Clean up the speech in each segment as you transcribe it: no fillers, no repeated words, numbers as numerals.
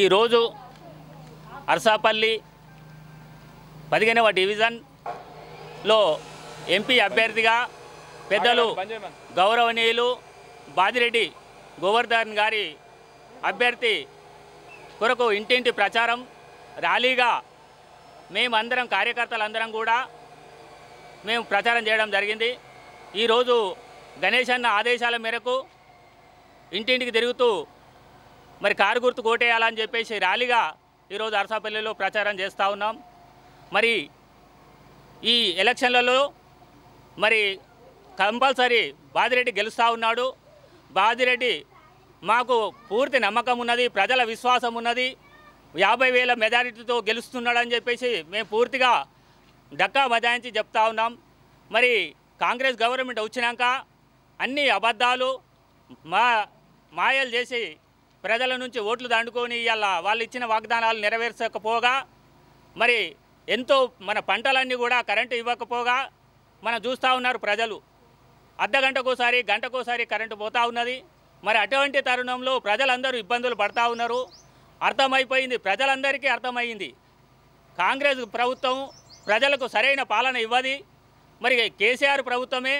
ఈరోజు అర్సాపల్లి 15వ డివిజన్లో ఎంపీ అభ్యర్థిగా పెద్దలు గౌరవనీయులు బాదిరెడ్డి గోవర్ధన్ గారి అభ్యర్థి కొరకు ఇంటింటి ప్రచారం ర్యాలీగా మేమందరం కార్యకర్తలందరం కూడా మేము ప్రచారం చేయడం జరిగింది। ఈరోజు గణేష్ అన్న ఆదేశాల మేరకు ఇంటింటికి తిరుగుతూ మరి కారు గుర్తు కోటేయాలని చెప్పేసి ర్యాలీగా ఈరోజు అర్సాపల్లిలో ప్రచారం చేస్తూ ఉన్నాం। మరి ఈ ఎలక్షన్లలో మరి కంపల్సరీ బాదిరెడ్డి గెలుస్తూ ఉన్నాడు। బాదిరెడ్డి మాకు పూర్తి నమ్మకం ఉన్నది, ప్రజల విశ్వాసం ఉన్నది, 50,000 మెజారిటీతో గెలుస్తున్నాడని చెప్పేసి మేము పూర్తిగా డక్కా బజాయించి చెప్తా ఉన్నాం। మరి కాంగ్రెస్ గవర్నమెంట్ వచ్చినాక అన్ని అబద్ధాలు మాయలు చేసి ప్రజల నుంచి ఓట్లు దండుకొని ఇవాళ వాళ్ళు ఇచ్చిన వాగ్దానాలు నెరవేర్చకపోగా మరి ఎంతో మన పంటలన్నీ కూడా కరెంటు ఇవ్వకపోగా మనం చూస్తూ ఉన్నారు ప్రజలు। అర్ధగంటకోసారి గంటకోసారి కరెంటు పోతూ ఉన్నది। మరి అటువంటి తరుణంలో ప్రజలందరూ ఇబ్బందులు పడతా ఉన్నారు। అర్థమైపోయింది, ప్రజలందరికీ అర్థమైంది కాంగ్రెస్ ప్రభుత్వం ప్రజలకు సరైన పాలన ఇవ్వది। మరి కేసీఆర్ ప్రభుత్వమే,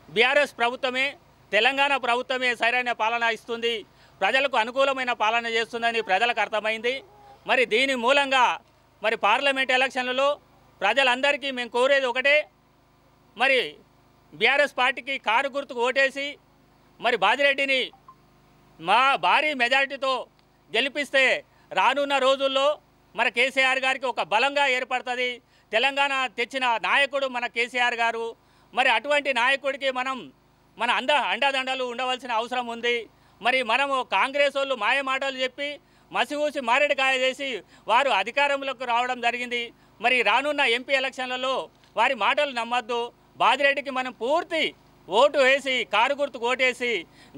బీఆర్ఎస్ ప్రభుత్వమే, తెలంగాణ ప్రభుత్వమే సరైన పాలన ఇస్తుంది, ప్రజలకు అనుకూలమైన పాలన చేస్తుందని ప్రజలకు అర్థమైంది। మరి దీని మూలంగా మరి పార్లమెంట్ ఎలక్షన్లలో ప్రజలందరికీ మేము కోరేది ఒకటే, మరి బీఆర్ఎస్ పార్టీకి కారు గుర్తుకు ఓటేసి మరి బాదిరెడ్డిని మా భారీ మెజారిటీతో గెలిపిస్తే రానున్న రోజుల్లో మన కేసీఆర్ గారికి ఒక బలంగా ఏర్పడుతుంది। తెలంగాణ తెచ్చిన నాయకుడు మన కేసీఆర్ గారు। మరి అటువంటి నాయకుడికి మన అండదండలు ఉండవలసిన అవసరం ఉంది। మరి మనము కాంగ్రెస్ వాళ్ళు మాయ మాటలు చెప్పి మసిగూసి మారేడుకాయ చేసి వారు అధికారంలోకి రావడం జరిగింది। మరి రానున్న ఎంపీ ఎలక్షన్లలో వారి మాటలు నమ్మద్దు। బాదిరెడ్డికి మనం పూర్తి ఓటు వేసి కారు గుర్తుకు ఓటేసి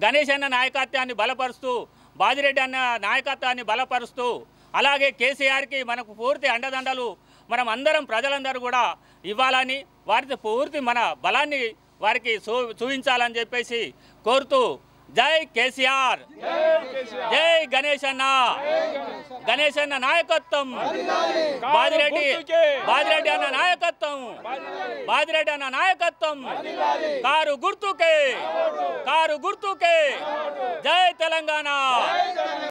గణేష్ అన్న నాయకత్వాన్ని బలపరుస్తూ, బాదిరెడ్డి అన్న నాయకత్వాన్ని బలపరుస్తూ, అలాగే కేసీఆర్కి మనకు పూర్తి అండదండలు మనం అందరం ప్రజలందరూ కూడా ఇవ్వాలని, వారితో పూర్తి మన బలాన్ని వారికి చూపించాలని చెప్పేసి కోరుతూ జై కేసీఆర్, జై గణేష్ అన్న, గణేష్ అన్న నాయకత్వం, బాదిరెడ్డి అన్న నాయకత్వం, బాదిరెడ్డి అన్న నాయకత్వం, కారు గుర్తుకే, జై తెలంగాణ।